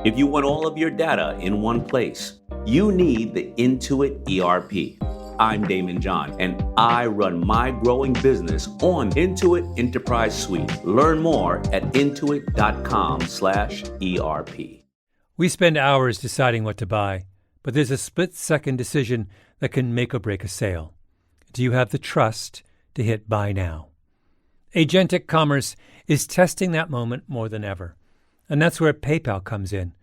If you want all of your data in one place, you need the Intuit ERP. I'm Damon John, and I run my growing business on Intuit Enterprise Suite. Learn more at intuit.com/ERP. We spend hours deciding what to buy, but there's a split-second decision that can make or break a sale. Do you have the trust to hit buy now? Agentic commerce is testing that moment more than ever. And that's where PayPal comes in.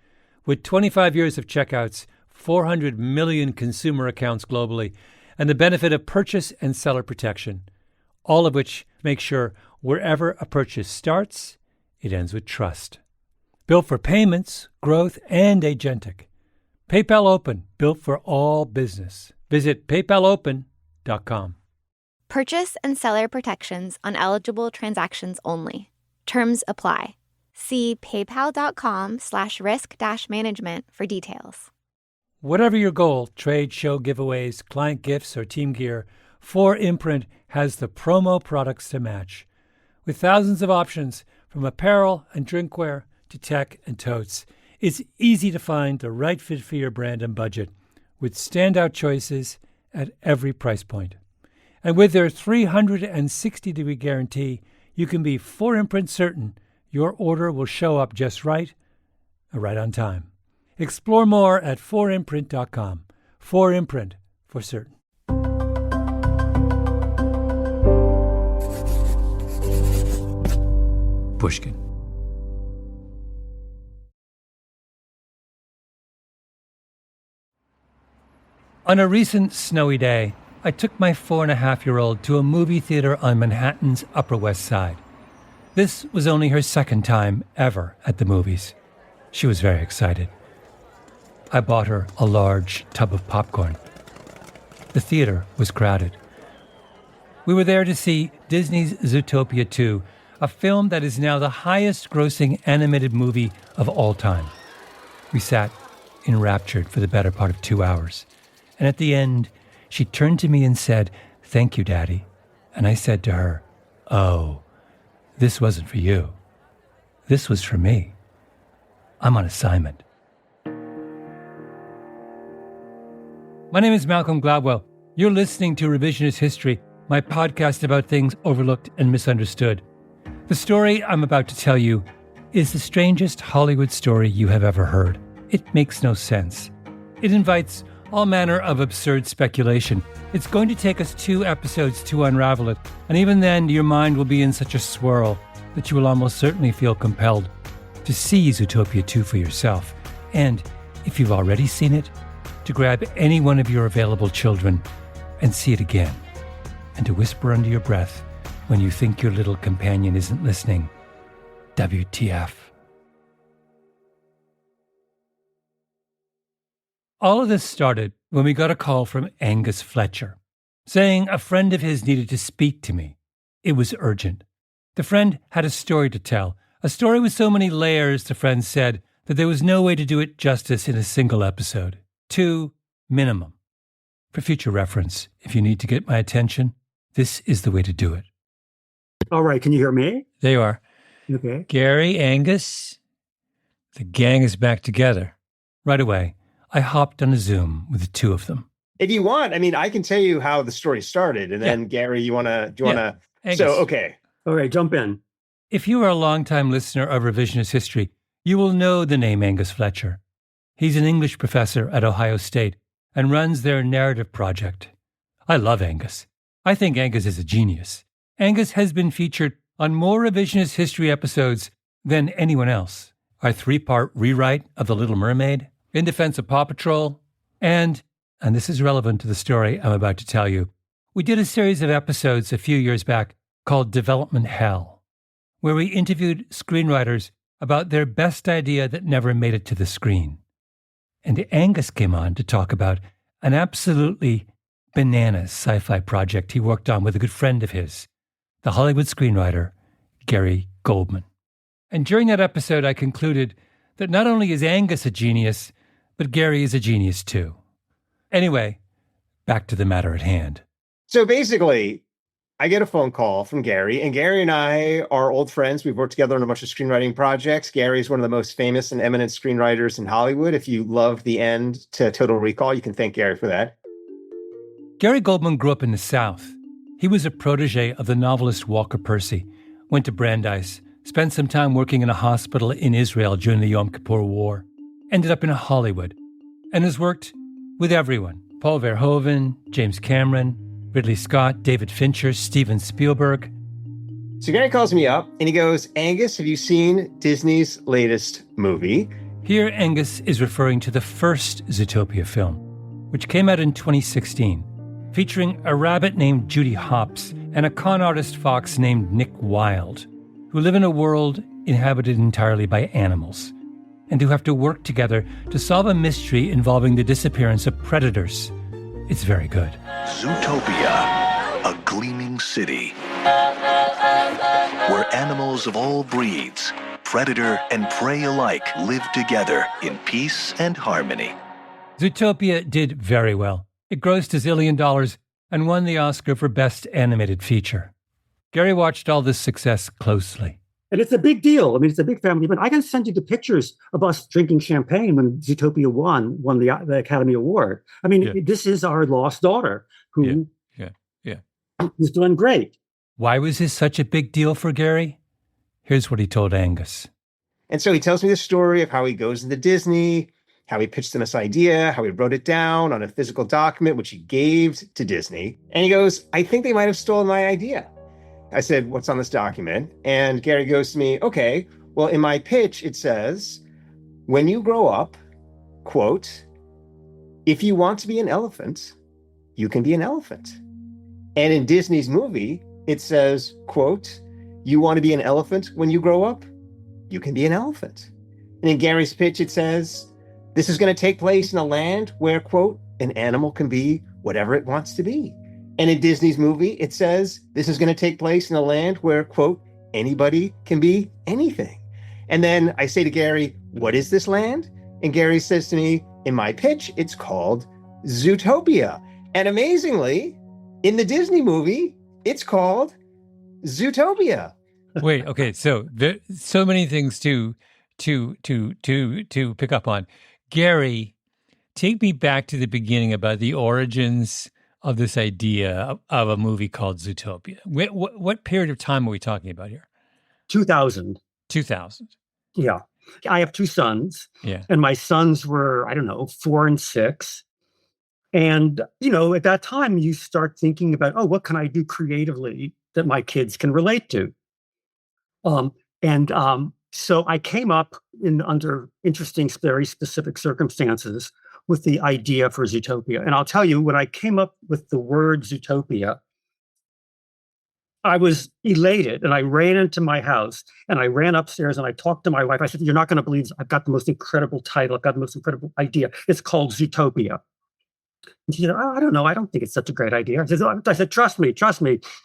With 25 years of checkouts, 400 million consumer accounts globally, and the benefit of purchase and seller protection, all of which make sure wherever a purchase starts, it ends with trust. Built for payments, growth, and agentic. PayPal Open, built for all business. Visit paypalopen.com. Purchase and seller protections on eligible transactions only. Terms apply. See paypal.com/risk-management for details. Whatever your goal, trade, show, giveaways, client gifts, or team gear, 4imprint has the promo products to match. With thousands of options, from apparel and drinkware to tech and totes, it's easy to find the right fit for your brand and budget, with standout choices at every price point. And with their 360-degree guarantee, you can be 4imprint certain your order will show up just right on time. Explore more at 4imprint.com. 4imprint, for certain. Pushkin. On a recent snowy day, I took my 4.5-year-old to a movie theater on Manhattan's Upper West Side. This was only her second time ever at the movies. She was very excited. I bought her a large tub of popcorn. The theater was crowded. We were there to see Disney's Zootopia 2, a film that is now the highest-grossing animated movie of all time. We sat enraptured for the better part of 2 hours. And at the end, she turned to me and said, "Thank you, Daddy." And I said to her, "Oh, this wasn't for you. This was for me. I'm on assignment." My name is Malcolm Gladwell. You're listening to Revisionist History, my podcast about things overlooked and misunderstood. The story I'm about to tell you is the strangest Hollywood story you have ever heard. It makes no sense. It invites all manner of absurd speculation. It's going to take us 2 episodes to unravel it, and even then your mind will be in such a swirl that you will almost certainly feel compelled to see Zootopia 2 for yourself, and, if you've already seen it, to grab any one of your available children and see it again, and to whisper under your breath when you think your little companion isn't listening, WTF. All of this started when we got a call from Angus Fletcher, saying a friend of his needed to speak to me. It was urgent. The friend had a story to tell, a story with so many layers, the friend said, that there was no way to do it justice in a single episode. 2 minimum. For future reference, if you need to get my attention, this is the way to do it. All right, can you hear me? There you are. Okay. Gary, Angus, the gang is back together. Right away, I hopped on a Zoom with the 2 of them. If you want, I mean, I can tell you how the story started, and then Gary, do you want to? So, okay. All right, jump in. If you are a longtime listener of Revisionist History, you will know the name Angus Fletcher. He's an English professor at Ohio State and runs their narrative project. I love Angus. I think Angus is a genius. Angus has been featured on more Revisionist History episodes than anyone else. Our 3-part rewrite of The Little Mermaid, In Defense of Paw Patrol, and this is relevant to the story I'm about to tell you, we did a series of episodes a few years back called Development Hell, where we interviewed screenwriters about their best idea that never made it to the screen. And Angus came on to talk about an absolutely bananas sci-fi project he worked on with a good friend of his, the Hollywood screenwriter Gary Goldman. And during that episode, I concluded that not only is Angus a genius, but Gary is a genius too. Anyway, back to the matter at hand. So basically, I get a phone call from Gary, and Gary and I are old friends. We've worked together on a bunch of screenwriting projects. Gary is one of the most famous and eminent screenwriters in Hollywood. If you love the end to Total Recall, you can thank Gary for that. Gary Goldman grew up in the South. He was a protege of the novelist Walker Percy, went to Brandeis, spent some time working in a hospital in Israel during the Yom Kippur War, ended up in Hollywood, and has worked with everyone. Paul Verhoeven, James Cameron, Ridley Scott, David Fincher, Steven Spielberg. So Gary calls me up and he goes, Angus, have you seen Disney's latest movie? Here, Angus is referring to the first Zootopia film, which came out in 2016, featuring a rabbit named Judy Hopps and a con artist fox named Nick Wilde, who live in a world inhabited entirely by animals, and who have to work together to solve a mystery involving the disappearance of predators. It's very good. Zootopia, a gleaming city where animals of all breeds, predator and prey alike, live together in peace and harmony. Zootopia did very well. It grossed $1 zillion and won the Oscar for Best Animated Feature. Gary watched all this success closely. And it's a big deal. I mean, it's a big family event. I can send you the pictures of us drinking champagne when Zootopia won the Academy Award. I mean, This is our lost daughter who is doing great. Why was this such a big deal for Gary? Here's what he told Angus. And so he tells me the story of how he goes into Disney, how he pitched them this idea, how he wrote it down on a physical document, which he gave to Disney. And he goes, I think they might have stolen my idea. I said, what's on this document? And Gary goes to me, okay, well, in my pitch, it says, when you grow up, quote, if you want to be an elephant, you can be an elephant. And in Disney's movie, it says, quote, you want to be an elephant when you grow up? You can be an elephant. And in Gary's pitch, it says, this is going to take place in a land where, quote, an animal can be whatever it wants to be. And in Disney's movie, it says, this is going to take place in a land where, quote, anybody can be anything. And then I say to Gary, what is this land? And Gary says to me, in my pitch, it's called Zootopia. And amazingly, in the Disney movie, it's called Zootopia. Wait, okay, so there's so many things to pick up on. Gary, take me back to the beginning about the origins of this idea of a movie called Zootopia. What period of time are we talking about here? 2000. 2000. Yeah. I have two sons. Yeah. And my sons were, 4 and 6. And, at that time, you start thinking about, what can I do creatively that my kids can relate to? So I came up under interesting, very specific circumstances with the idea for Zootopia. And I'll tell you, when I came up with the word Zootopia, I was elated, and I ran into my house and I ran upstairs and I talked to my wife. I said, you're not going to believe this. I've got the most incredible title. I've got the most incredible idea. It's called Zootopia. And she said, I don't know. I don't think it's such a great idea. I said, trust me.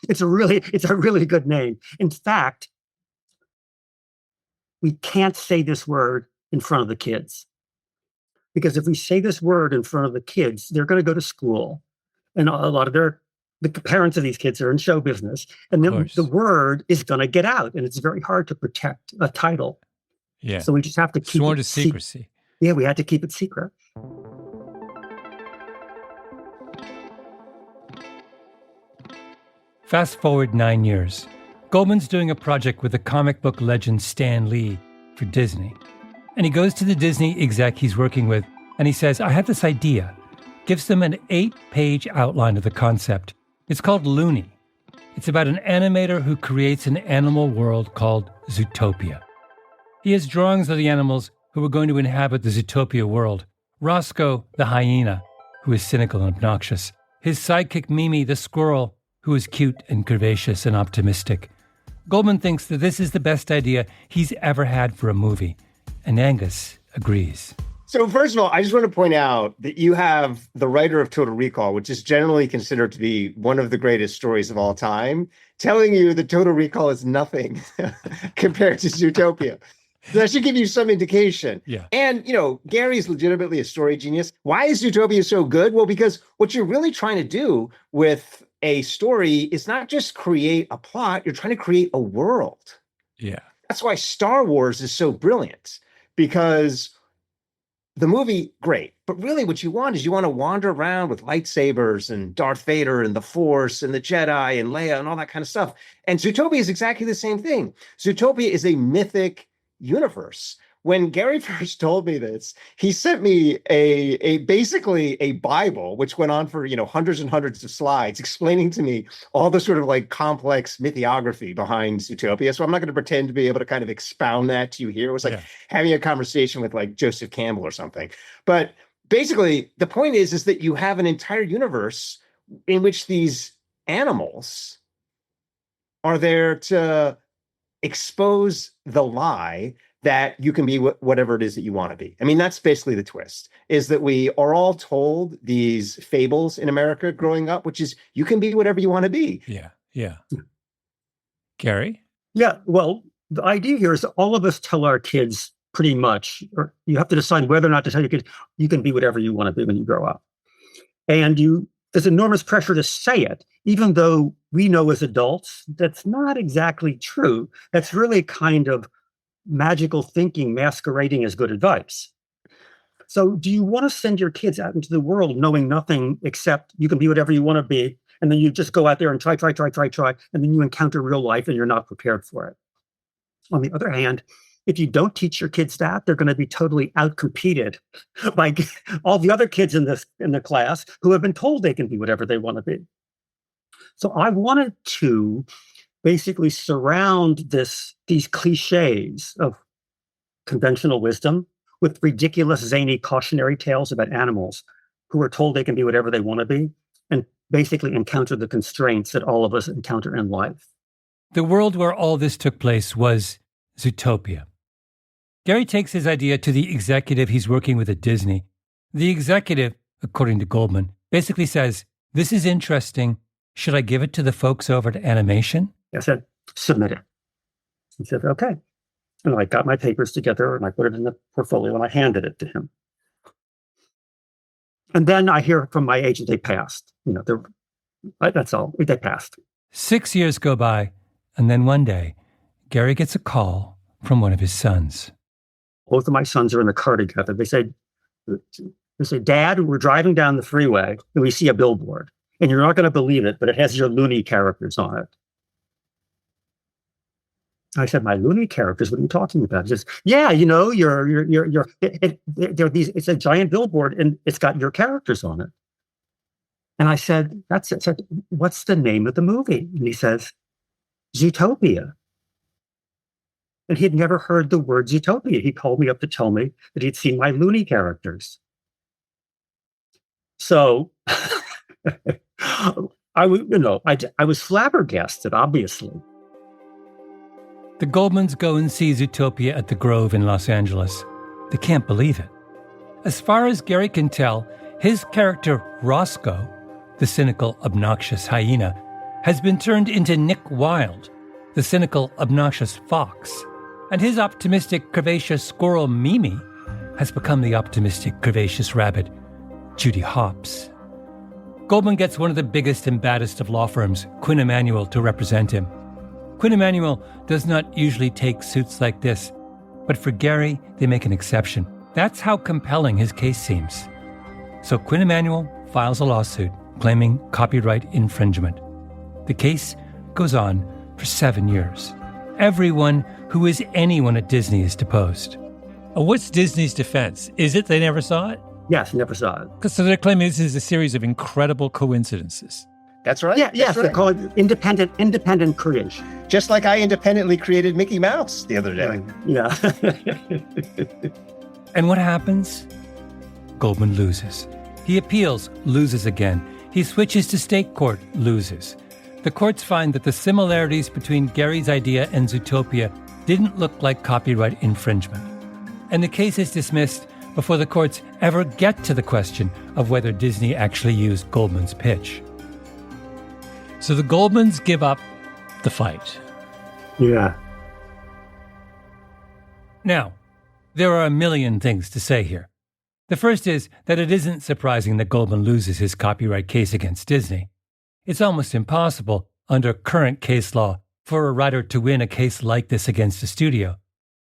It's a really good name. In fact, we can't say this word in front of the kids. Because if we say this word in front of the kids, they're going to go to school. And a lot of the parents of these kids are in show business. And then the word is going to get out. And it's very hard to protect a title. Yeah. So we just have to keep sworn to secrecy. Yeah, we had to keep it secret. Fast forward 9 years. Goldman's doing a project with the comic book legend Stan Lee for Disney. And he goes to the Disney exec he's working with, and he says, I have this idea. Gives them an 8-page outline of the concept. It's called Looney. It's about an animator who creates an animal world called Zootopia. He has drawings of the animals who are going to inhabit the Zootopia world. Roscoe, the hyena, who is cynical and obnoxious. His sidekick Mimi, the squirrel, who is cute and curvaceous and optimistic. Goldman thinks that this is the best idea he's ever had for a movie. And Angus agrees. So first of all, I just want to point out that you have the writer of Total Recall, which is generally considered to be one of the greatest stories of all time, telling you that Total Recall is nothing compared to Zootopia. So that should give you some indication. Yeah. And, Gary's legitimately a story genius. Why is Zootopia so good? Well, because what you're really trying to do with a story is not just create a plot, you're trying to create a world. Yeah. That's why Star Wars is so brilliant, because the movie, great. But really what you want is you want to wander around with lightsabers and Darth Vader and the Force and the Jedi and Leia and all that kind of stuff. And Zootopia is exactly the same thing. Zootopia is a mythic universe. When Gary first told me this, he sent me basically a Bible, which went on for, hundreds and hundreds of slides, explaining to me all the sort of like complex mythography behind Zootopia. So I'm not going to pretend to be able to kind of expound that to you here. It was like having a conversation with like Joseph Campbell or something. But basically, the point is that you have an entire universe in which these animals are there to expose the lie that you can be whatever it is that you want to be. I mean, that's basically the twist, is that we are all told these fables in America growing up, which is you can be whatever you want to be. Yeah, yeah. Gary? Yeah, well, the idea here is that all of us tell our kids pretty much, or you have to decide whether or not to tell your kids, you can be whatever you want to be when you grow up. And there's enormous pressure to say it, even though we know as adults that's not exactly true. That's really kind of magical thinking masquerading as good advice. So do you want to send your kids out into the world knowing nothing except you can be whatever you want to be, and then you just go out there and try, and then you encounter real life and you're not prepared for it? On the other hand, if you don't teach your kids that, they're going to be totally outcompeted by all the other kids in the class who have been told they can be whatever they want to be. So I wanted to basically surround these cliches of conventional wisdom with ridiculous, zany cautionary tales about animals who are told they can be whatever they want to be, and basically encounter the constraints that all of us encounter in life. The world where all this took place was Zootopia. Gary takes his idea to the executive he's working with at Disney. The executive, according to Goldman, basically says, "This is interesting. Should I give it to the folks over at animation?" I said, "Submit it." He said, "Okay." And I got my papers together and I put it in the portfolio and I handed it to him. And then I hear from my agent, they passed. That's all. They passed. 6 years go by, and then one day, Gary gets a call from one of his sons. Both of my sons are in the car together. They say, "Dad, we're driving down the freeway and we see a billboard. And you're not going to believe it, but it has your Looney characters on it." I said, "My Looney characters? What are you talking about?" He says, "Yeah, it's a giant billboard and it's got your characters on it." And I said, "That's it." I said, "What's the name of the movie?" And he says, "Zootopia." And he'd never heard the word Zootopia. He called me up to tell me that he'd seen my Looney characters. So I was flabbergasted, obviously. The Goldmans go and see Zootopia at the Grove in Los Angeles. They can't believe it. As far as Gary can tell, his character Roscoe, the cynical, obnoxious hyena, has been turned into Nick Wilde, the cynical, obnoxious fox. And his optimistic, curvaceous squirrel Mimi has become the optimistic, curvaceous rabbit Judy Hopps. Goldman gets one of the biggest and baddest of law firms, Quinn Emanuel, to represent him. Quinn Emanuel does not usually take suits like this, but for Gary, they make an exception. That's how compelling his case seems. So Quinn Emanuel files a lawsuit claiming copyright infringement. The case goes on for 7 years. Everyone who is anyone at Disney is deposed. What's Disney's defense? Is it they never saw it? Yes, never saw it. So they're claiming this is a series of incredible coincidences. That's right. Yes, That's right. They call it independent creation. Just like I independently created Mickey Mouse the other day. Right. Yeah. And what happens? Goldman loses. He appeals, loses again. He switches to state court, loses. The courts find that the similarities between Gary's idea and Zootopia didn't look like copyright infringement. And the case is dismissed before the courts ever get to the question of whether Disney actually used Goldman's pitch. So the Goldmans give up the fight. Yeah. Now, there are a million things to say here. The first is that it isn't surprising that Goldman loses his copyright case against Disney. It's almost impossible, under current case law, for a writer to win a case like this against a studio.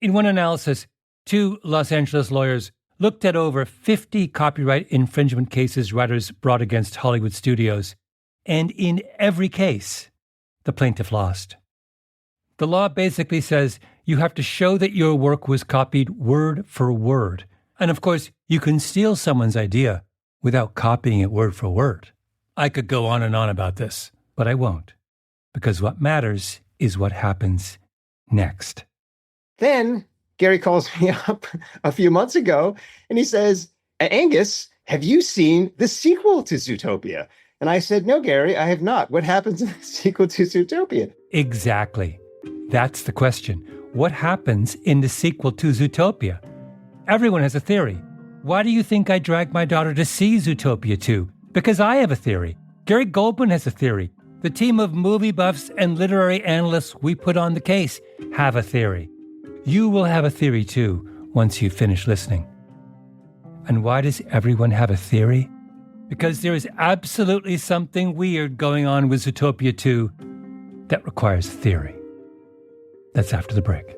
In one analysis, 2 Los Angeles lawyers looked at over 50 copyright infringement cases writers brought against Hollywood studios, and in every case, the plaintiff lost. The law basically says you have to show that your work was copied word for word. And of course, you can steal someone's idea without copying it word for word. I could go on and on about this, but I won't, because what matters is what happens next. Then Gary calls me up a few months ago and he says, Angus, have you seen the sequel to Zootopia? And I said, no, Gary, I have not. What happens in the sequel to Zootopia? Exactly. That's the question. What happens in the sequel to Zootopia? Everyone has a theory. Why do you think I dragged my daughter to see Zootopia 2? Because I have a theory. Gary Goldman has a theory. The team of movie buffs and literary analysts we put on the case have a theory. You will have a theory too once you finish listening. And why does everyone have a theory? Because there is absolutely something weird going on with Zootopia 2 that requires theory. That's after the break.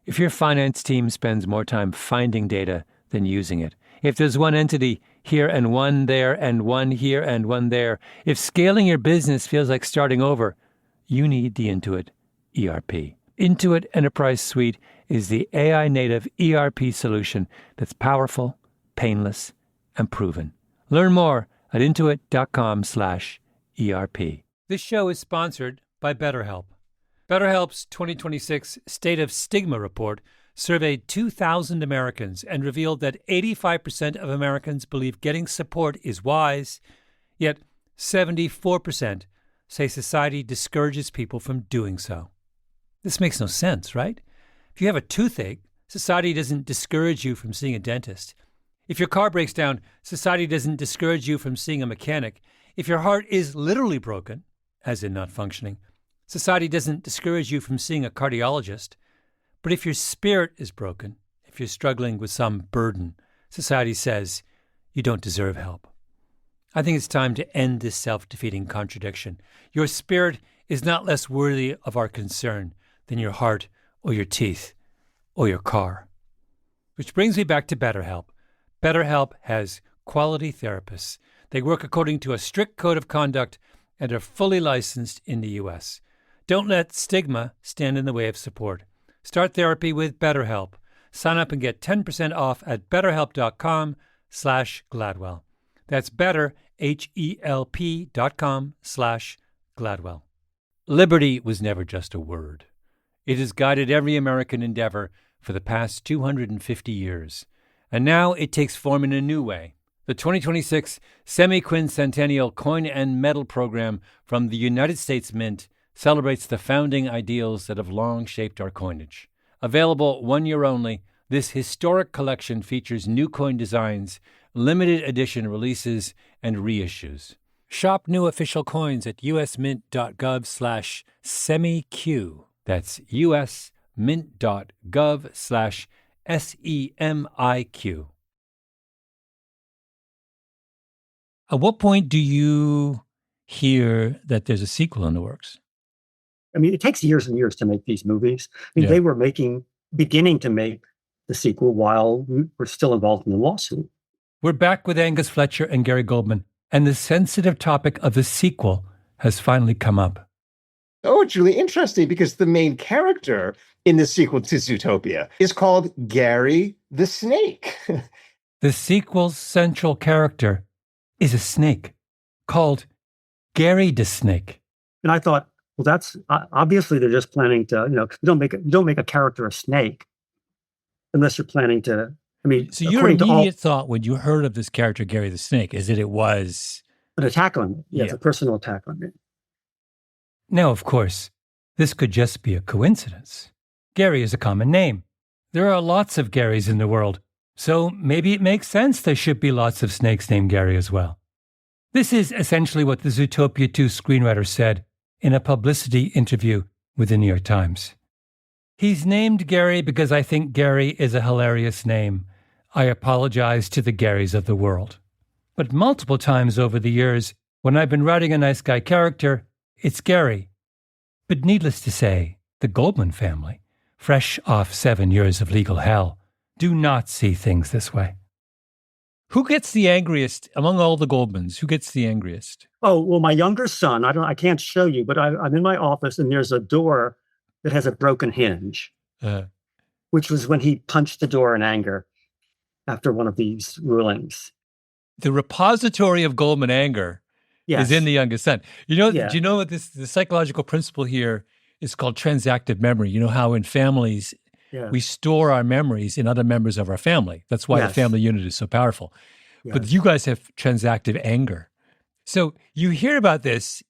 If your finance team spends more time finding data than using it, if there's one entity here and one there and one here and one there, if scaling your business feels like starting over, you need the Intuit ERP. Intuit Enterprise Suite is the AI-native ERP solution that's powerful, painless, and proven. Learn more at intuit.com/ERP. This show is sponsored by BetterHelp. BetterHelp's 2026 State of Stigma report surveyed 2,000 Americans and revealed that 85% of Americans believe getting support is wise, yet 74% say society discourages people from doing so. This makes no sense, right? If you have a toothache, society doesn't discourage you from seeing a dentist. If your car breaks down, society doesn't discourage you from seeing a mechanic. If your heart is literally broken, as in not functioning, society doesn't discourage you from seeing a cardiologist. But if your spirit is broken, if you're struggling with some burden, society says you don't deserve help. I think it's time to end this self-defeating contradiction. Your spirit is not less worthy of our concern than your heart or your teeth or your car. Which brings me back to BetterHelp. BetterHelp has quality therapists. They work according to a strict code of conduct and are fully licensed in the U.S. Don't let stigma stand in the way of support. Start therapy with BetterHelp. Sign up and get 10% off at betterhelp.com/Gladwell. That's better, HELP.com/Gladwell. Liberty was never just a word. It has guided every American endeavor for the past 250 years. And now it takes form in a new way. The 2026 Semi-Quincentennial Coin and Medal Program from the United States Mint celebrates the founding ideals that have long shaped our coinage. Available 1 year only, this historic collection features new coin designs, limited edition releases, and reissues. Shop new official coins at usmint.gov/semiq. That's usmint.gov/SEMIQ. At what point do you hear that there's a sequel in the works? I mean, it takes years and years to make these movies. I mean, they were beginning to make the sequel while we were still involved in the lawsuit. We're back with Angus Fletcher and Gary Goldman, and the sensitive topic of the sequel has finally come up. Oh, it's really interesting because the main character in the sequel to Zootopia is called Gary the Snake. The sequel's central character is a snake called Gary the Snake. And I thought, well, that's obviously they're just planning to, you don't make a character a snake unless you're planning to. I mean, so your immediate thought when you heard of this character, Gary the Snake, is that it was an attack on me. Yeah, it's a personal attack on me. Now, of course, this could just be a coincidence. Gary is a common name. There are lots of Garys in the world, so maybe it makes sense there should be lots of snakes named Gary as well. This is essentially what the Zootopia 2 screenwriter said in a publicity interview with the New York Times. He's named Gary because I think Gary is a hilarious name. I apologize to the Garys of the world. But multiple times over the years, when I've been writing a nice guy character, it's Gary. But needless to say, the Goldman family, fresh off 7 years of legal hell, do not see things this way. Who gets the angriest among all the Goldmans? Who gets the angriest? Oh, well, my younger son, I can't show you, but I'm in my office and there's a door that has a broken hinge, which was when he punched the door in anger after one of these rulings. The repository of Goldman anger is in the youngest son. Do you know what the psychological principle here is called transactive memory? You know how in families, we store our memories in other members of our family. That's why the family unit is so powerful. Yes. But you guys have transactive anger. So you hear about this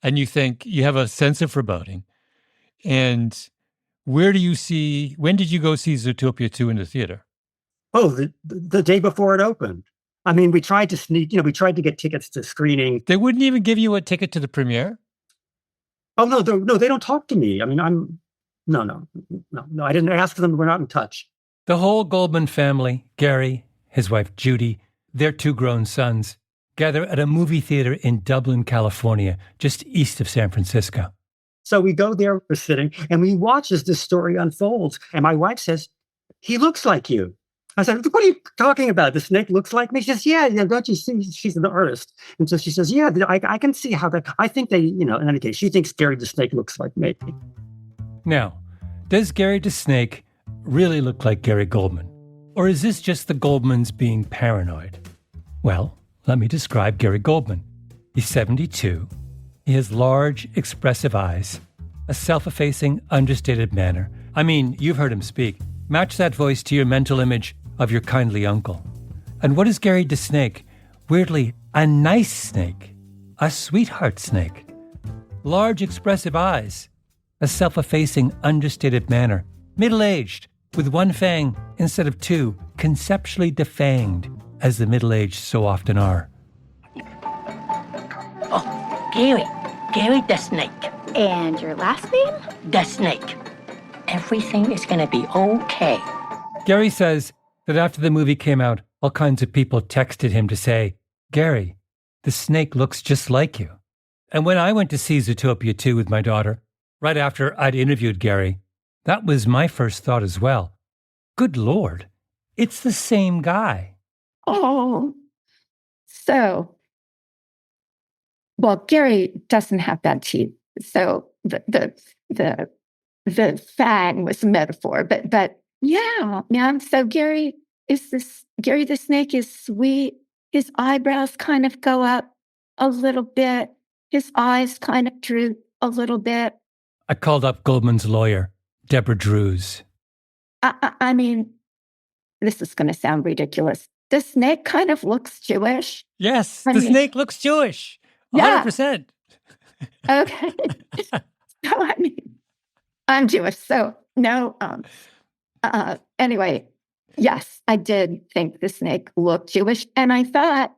and you think you have a sense of foreboding. And when did you go see Zootopia 2 in the theater? Oh, the day before it opened. I mean, we tried to we tried to get tickets to screening. They wouldn't even give you a ticket to the premiere? Oh, no, they don't talk to me. I mean, No, I didn't ask them. We're not in touch. The whole Goldman family, Gary, his wife Judy, their 2 grown sons, gather at a movie theater in Dublin, California, just east of San Francisco. So we go there, we're sitting, and we watch as this story unfolds. And my wife says, "He looks like you." I said, "What are you talking about? The snake looks like me?" She says, yeah, don't you see? She's an artist. And so she says, yeah, I can see how that, I think they, in any case, she thinks Gary the Snake looks like me. Now, does Gary the Snake really look like Gary Goldman? Or is this just the Goldmans being paranoid? Well, let me describe Gary Goldman. He's 72. He has large, expressive eyes, a self-effacing, understated manner. I mean, you've heard him speak. Match that voice to your mental image of your kindly uncle. And what is Gary the Snake? Weirdly, a nice snake. A sweetheart snake. Large, expressive eyes. A self-effacing, understated manner. Middle-aged, with 1 fang instead of 2, conceptually defanged, as the middle-aged so often are. Oh, Gary the Snake. And your last name? The Snake. Everything is going to be okay. Gary says that after the movie came out, all kinds of people texted him to say, "Gary, the snake looks just like you." And when I went to see Zootopia 2 with my daughter, right after I'd interviewed Gary, that was my first thought as well. Good Lord, it's the same guy. Oh, Gary doesn't have bad teeth, so the fang was a metaphor, but yeah. So Gary the Snake is sweet. His eyebrows kind of go up a little bit. His eyes kind of droop a little bit. I called up Goldman's lawyer, Deborah Drews. I mean, this is going to sound ridiculous. The snake kind of looks Jewish. Yes, the snake looks Jewish. 100%. Okay. So, I mean, I'm Jewish, so no. Anyway, yes, I did think the snake looked Jewish. And I thought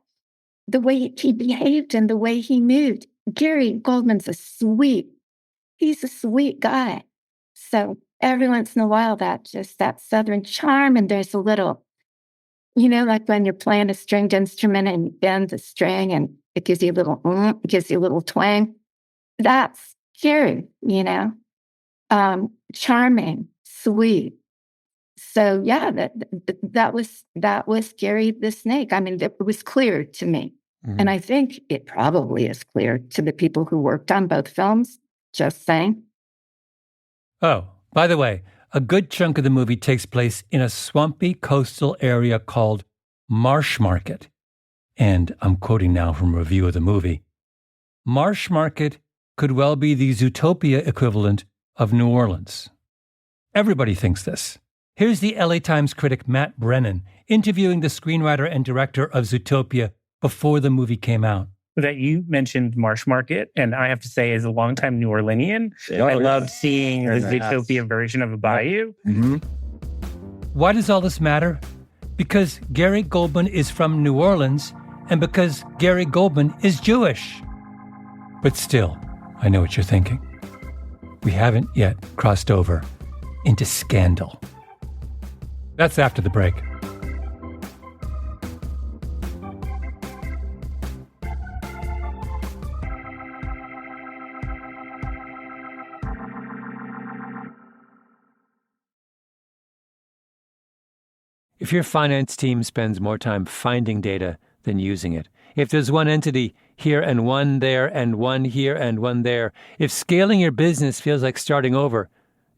the way he behaved and the way he moved, Gary Goldman's he's a sweet guy. So every once in a while, that Southern charm, and there's a little, like when you're playing a stringed instrument and you bend the string and it gives you a little twang. That's Gary, charming, sweet. So yeah, that was Gary the Snake. I mean, it was clear to me. Mm-hmm. And I think it probably is clear to the people who worked on both films. Just saying. Oh, by the way, a good chunk of the movie takes place in a swampy coastal area called Marsh Market. And I'm quoting now from a review of the movie. Marsh Market could well be the Zootopia equivalent of New Orleans. Everybody thinks this. Here's the LA Times critic Matt Brennan interviewing the screenwriter and director of Zootopia before the movie came out. That you mentioned Marsh Market, and I have to say, as a longtime New Orleanian, I loved seeing the Zootopia version of a bayou. Mm-hmm. Why does all this matter? Because Gary Goldman is from New Orleans, and because Gary Goldman is Jewish. But still, I know what you're thinking. We haven't yet crossed over into scandal. That's after the break. If your finance team spends more time finding data than using it, if there's one entity here and one there and one here and one there, if scaling your business feels like starting over,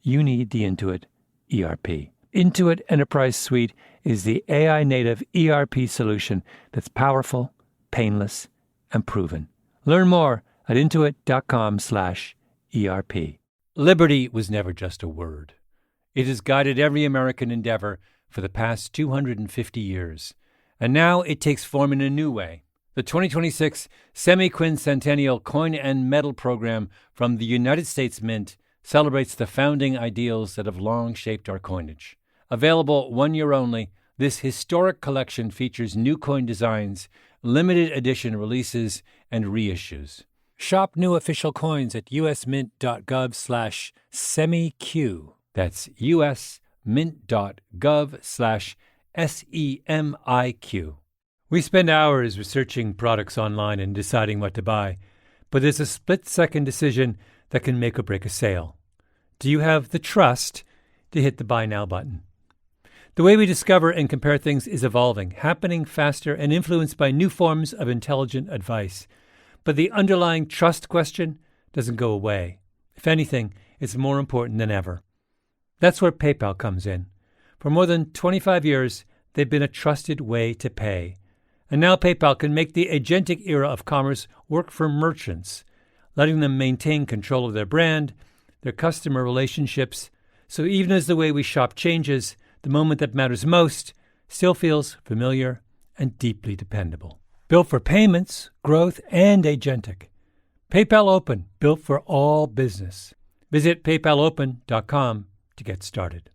you need the Intuit ERP. Intuit Enterprise Suite is the AI-native ERP solution that's powerful, painless, and proven. Learn more at intuit.com/ERP. Liberty was never just a word. It has guided every American endeavor for the past 250 years. And now it takes form in a new way. The 2026 Semi-Quincentennial Coin and Medal Program from the United States Mint celebrates the founding ideals that have long shaped our coinage. Available 1 year only, this historic collection features new coin designs, limited edition releases, and reissues. Shop new official coins at usmint.gov/semiq. That's usmint.gov/SEMIQ. We spend hours researching products online and deciding what to buy, but there's a split-second decision that can make or break a sale. Do you have the trust to hit the Buy Now button? The way we discover and compare things is evolving, happening faster and influenced by new forms of intelligent advice. But the underlying trust question doesn't go away. If anything, it's more important than ever. That's where PayPal comes in. For more than 25 years, they've been a trusted way to pay. And now PayPal can make the agentic era of commerce work for merchants, letting them maintain control of their brand, their customer relationships. So even as the way we shop changes, the moment that matters most still feels familiar and deeply dependable. Built for payments, growth, and agentic. PayPal Open, built for all business. Visit paypalopen.com to get started.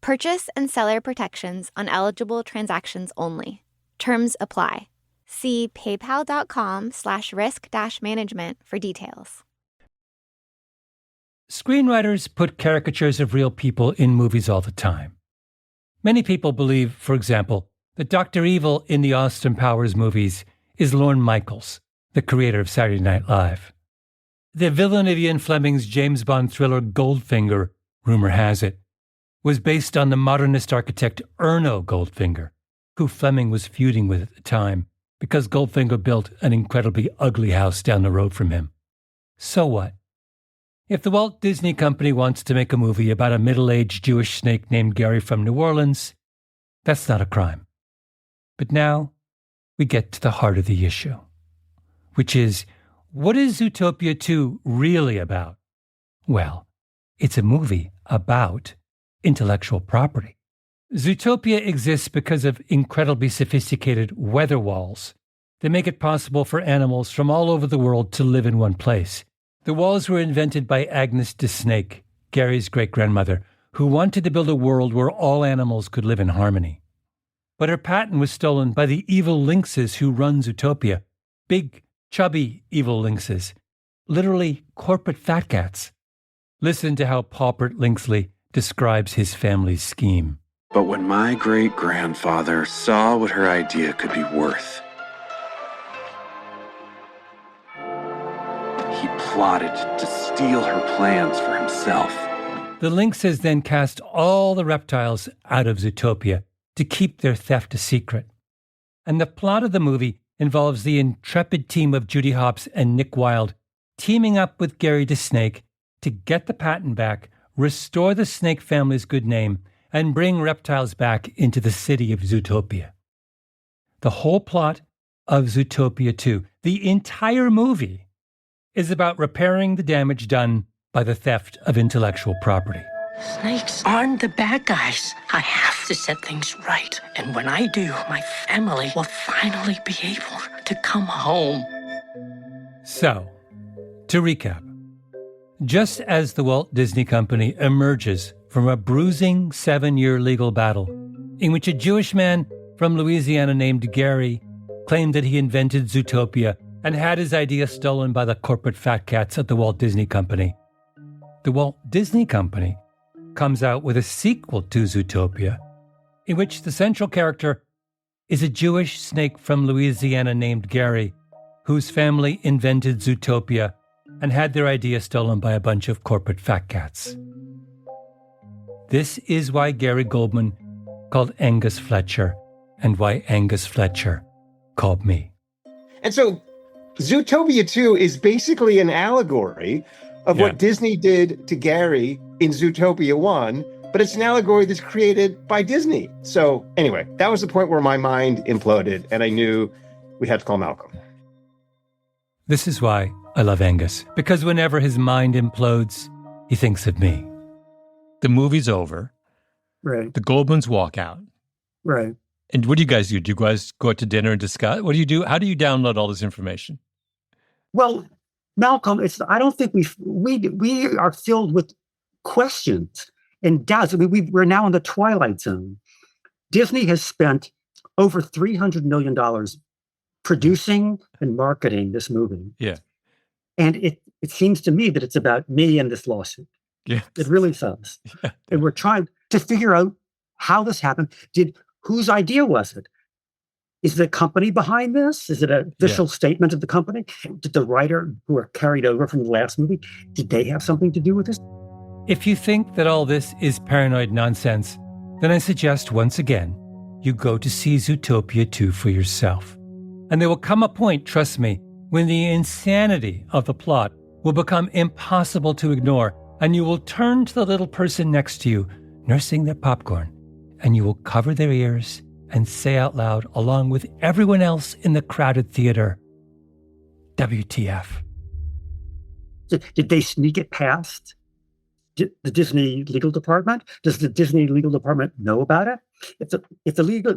Purchase and seller protections on eligible transactions only. Terms apply. See paypal.com/risk-management for details. Screenwriters put caricatures of real people in movies all the time. Many people believe, for example, that Dr. Evil in the Austin Powers movies is Lorne Michaels, the creator of Saturday Night Live. The villain of Ian Fleming's James Bond thriller Goldfinger, rumor has it, was based on the modernist architect Erno Goldfinger, who Fleming was feuding with at the time because Goldfinger built an incredibly ugly house down the road from him. So what? If the Walt Disney Company wants to make a movie about a middle-aged Jewish snake named Gary from New Orleans, that's not a crime. But now we get to the heart of the issue, which is, what is Zootopia 2 really about? Well, it's a movie about intellectual property. Zootopia exists because of incredibly sophisticated weather walls that make it possible for animals from all over the world to live in one place. The walls were invented by Agnes de Snake, Gary's great-grandmother, who wanted to build a world where all animals could live in harmony. But her patent was stolen by the evil lynxes who run Zootopia. Big, chubby evil lynxes. Literally corporate fat cats. Listen to how Paupert Lynxley describes his family's scheme. But when my great-grandfather saw what her idea could be worth, he plotted to steal her plans for himself. The lynxes then cast all the reptiles out of Zootopia to keep their theft a secret. And the plot of the movie involves the intrepid team of Judy Hopps and Nick Wilde teaming up with Gary de Snake to get the patent back, restore the snake family's good name, and bring reptiles back into the city of Zootopia. The whole plot of Zootopia 2, the entire movie, is about repairing the damage done by the theft of intellectual property. Snakes aren't the bad guys. I have to set things right. And when I do, my family will finally be able to come home. So, to recap, just as the Walt Disney Company emerges from a bruising 7-year legal battle in which a Jewish man from Louisiana named Gary claimed that he invented Zootopia and had his idea stolen by the corporate fat cats at the Walt Disney Company. The Walt Disney Company comes out with a sequel to Zootopia, in which the central character is a Jewish snake from Louisiana named Gary, whose family invented Zootopia and had their idea stolen by a bunch of corporate fat cats. This is why Gary Goldman called Angus Fletcher, and why Angus Fletcher called me. And so Zootopia 2 is basically an allegory of what Disney did to Gary in Zootopia 1, but it's an allegory that's created by Disney. So anyway, that was the point where my mind imploded, and I knew we had to call Malcolm. This is why I love Angus, because whenever his mind implodes, he thinks of me. The movie's over. Right. The Goldmans walk out. Right. And what do you guys do? Do you guys go out to dinner and discuss? What do you do? How do you download all this information? Well, Malcolm, I don't think we are filled with questions and doubts. I mean, we're now in the twilight zone. Disney has spent over $300 million producing and marketing this movie. Yeah. And it seems to me that it's about me and this lawsuit. Yeah. It really does. Yeah. And we're trying to figure out how this happened. Whose idea was it? Is the company behind this? Is it an official statement of the company? Did the writer who are carried over from the last movie, did they have something to do with this? If you think that all this is paranoid nonsense, then I suggest once again, you go to see Zootopia 2 for yourself. And there will come a point, trust me, when the insanity of the plot will become impossible to ignore, and you will turn to the little person next to you, nursing their popcorn, and you will cover their ears and say out loud, along with everyone else in the crowded theater, WTF. Did they sneak it past the Disney legal department? Does the Disney legal department know about it? If the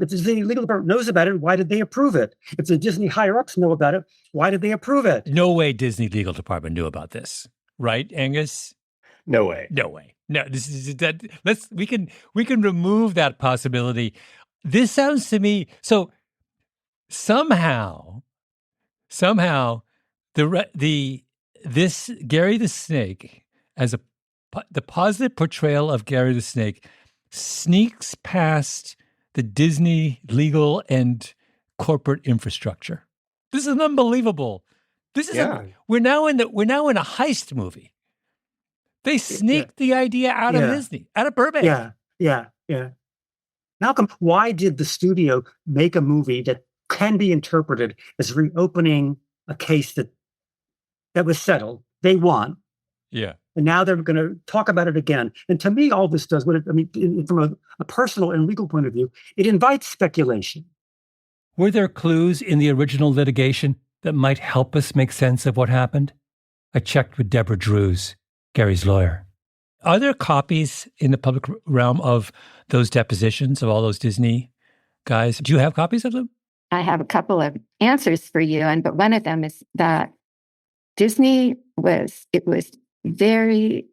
Disney legal department knows about it, why did they approve it? If the Disney higher-ups know about it, why did they approve it? No way Disney legal department knew about this. Right, Angus? No way. No way. No, this is that. We can remove that possibility. This sounds to me so. Somehow, this Gary the Snake as the positive portrayal of Gary the Snake sneaks past the Disney legal and corporate infrastructure. This is unbelievable. This is we're now in a heist movie. They sneaked the idea out of Disney, out of Burbank. Yeah. Malcolm, why did the studio make a movie that can be interpreted as reopening a case that was settled? They won. Yeah. And now they're going to talk about it again. And to me, all this does, from a personal and legal point of view, it invites speculation. Were there clues in the original litigation that might help us make sense of what happened? I checked with Deborah Drews, Gary's lawyer. Are there copies in the public realm of those depositions of all those Disney guys? Do you have copies of them? I have a couple of answers for you, but one of them is that Disney was very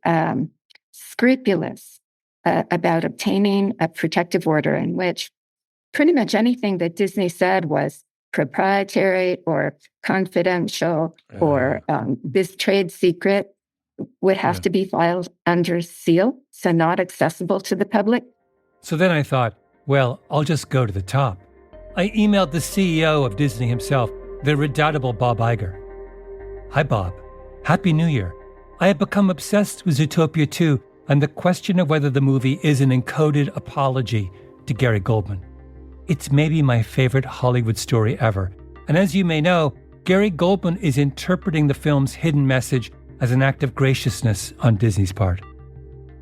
scrupulous about obtaining a protective order in which pretty much anything that Disney said was proprietary or confidential or this trade secret would have to be filed under seal, so not accessible to the public. So then I thought, well, I'll just go to the top. I emailed the CEO of Disney himself, the redoubtable Bob Iger. Hi, Bob. Happy New Year. I have become obsessed with Zootopia 2 and the question of whether the movie is an encoded apology to Gary Goldman. It's maybe my favorite Hollywood story ever. And as you may know, Gary Goldman is interpreting the film's hidden message as an act of graciousness on Disney's part.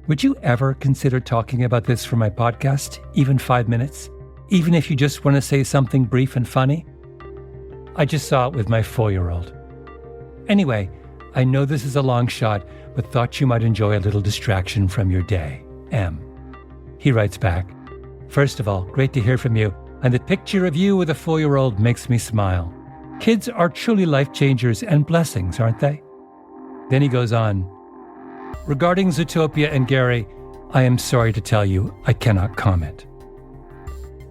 Would you ever consider talking about this for my podcast, even 5 minutes? Even if you just want to say something brief and funny? I just saw it with my 4-year-old. Anyway, I know this is a long shot, but thought you might enjoy a little distraction from your day. M. He writes back, first of all, great to hear from you, and the picture of you with a 4-year-old makes me smile. Kids are truly life changers and blessings, aren't they? Then he goes on, regarding Zootopia and Gary, I am sorry to tell you I cannot comment.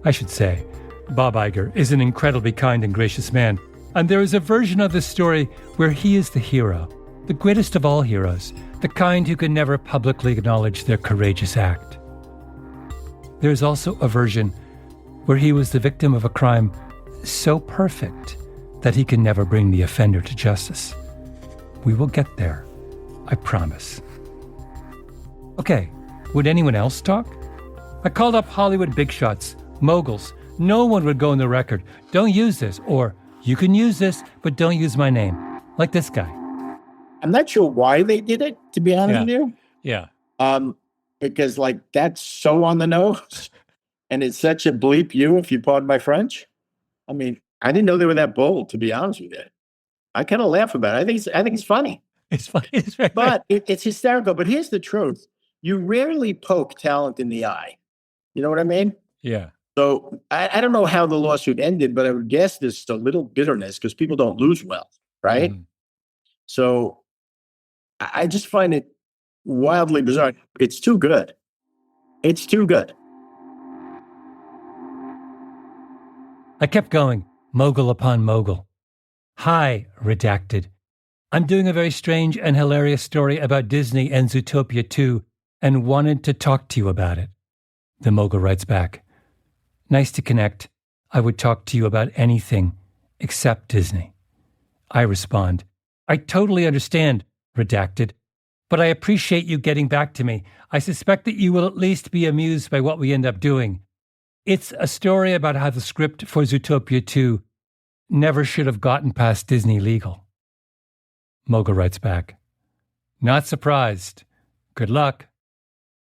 I should say, Bob Iger is an incredibly kind and gracious man, And there is a version of the story where he is the hero, the greatest of all heroes, the kind who can never publicly acknowledge their courageous act. There is also a version where he was the victim of a crime so perfect that he can never bring the offender to justice. We will get there, I promise. Okay, would anyone else talk? I called up Hollywood big shots, moguls. No one would go on the record. Don't use this, or you can use this, but don't use my name. Like this guy. I'm not sure why they did it, to be honest with you. Yeah. Because that's so on the nose, and it's such a bleep you, if you pardon my French. I mean, I didn't know they were that bold, to be honest with you. I kind of laugh about it. I think it's funny. It's funny. It's very, but it's hysterical. But here's the truth: you rarely poke talent in the eye. You know what I mean? Yeah. So I don't know how the lawsuit ended, but I would guess there's a little bitterness because people don't lose well, right? Mm-hmm. So I just find it wildly bizarre. It's too good. It's too good. I kept going, mogul upon mogul. Hi, redacted. I'm doing a very strange and hilarious story about Disney and Zootopia 2 and wanted to talk to you about it. The mogul writes back, nice to connect. I would talk to you about anything except Disney. I respond, I totally understand, redacted, but I appreciate you getting back to me. I suspect that you will at least be amused by what we end up doing. It's a story about how the script for Zootopia 2 never should have gotten past Disney legal. Mogul writes back, not surprised. Good luck.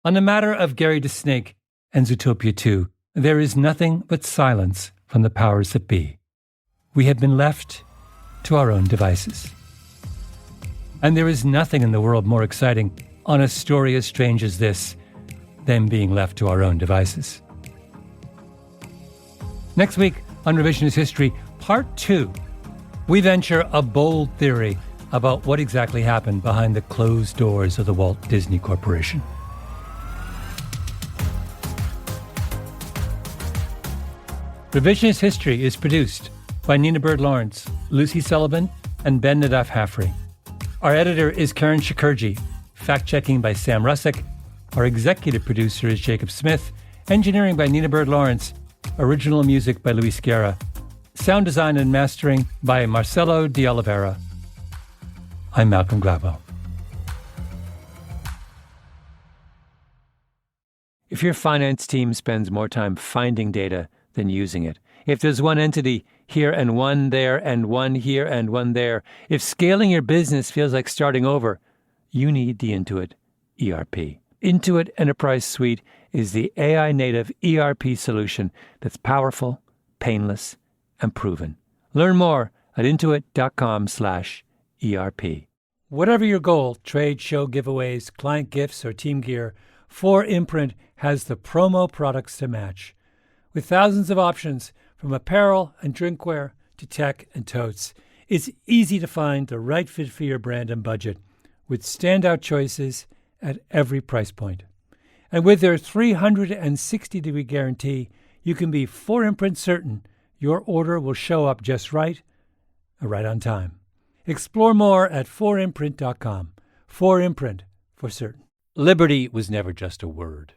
On the matter of Gary the Snake and Zootopia 2, there is nothing but silence from the powers that be. We have been left to our own devices. And there is nothing in the world more exciting on a story as strange as this than being left to our own devices. Next week on Revisionist History, Part 2, we venture a bold theory about what exactly happened behind the closed doors of the Walt Disney Corporation. Revisionist History is produced by Nina Bird Lawrence, Lucy Sullivan, and Ben Nadaf Hafri. Our editor is Karen Shakurji, fact-checking by Sam Russick. Our executive producer is Jacob Smith, engineering by Nina Bird Lawrence, original music by Luis Guerra, sound design and mastering by Marcelo de Oliveira. I'm Malcolm Gladwell. If your finance team spends more time finding data than using it, if there's one entity here and one there and one here and one there, if scaling your business feels like starting over, you need the Intuit ERP. Intuit Enterprise Suite is the AI-native ERP solution that's powerful, painless, and proven. Learn more at intuit.com/ERP. Whatever your goal, trade, show, giveaways, client gifts, or team gear, 4imprint has the promo products to match. With thousands of options, from apparel and drinkware to tech and totes, it's easy to find the right fit for your brand and budget, with standout choices at every price point. And with their 360-degree guarantee, you can be 4imprint certain your order will show up just right on time. Explore more at 4imprint.com. 4imprint for certain. Liberty was never just a word.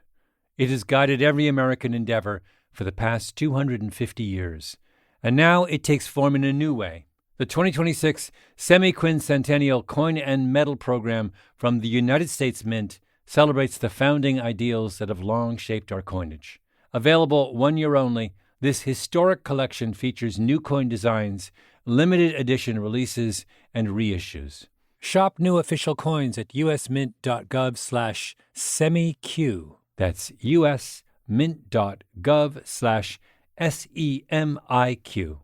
It has guided every American endeavor for the past 250 years. And now it takes form in a new way. The 2026 Semi-Quincentennial Coin and Medal Program from the United States Mint celebrates the founding ideals that have long shaped our coinage. Available 1 year only, this historic collection features new coin designs, limited edition releases, and reissues. Shop new official coins at usmint.gov/semiq. That's usmint.gov/SEMIQ.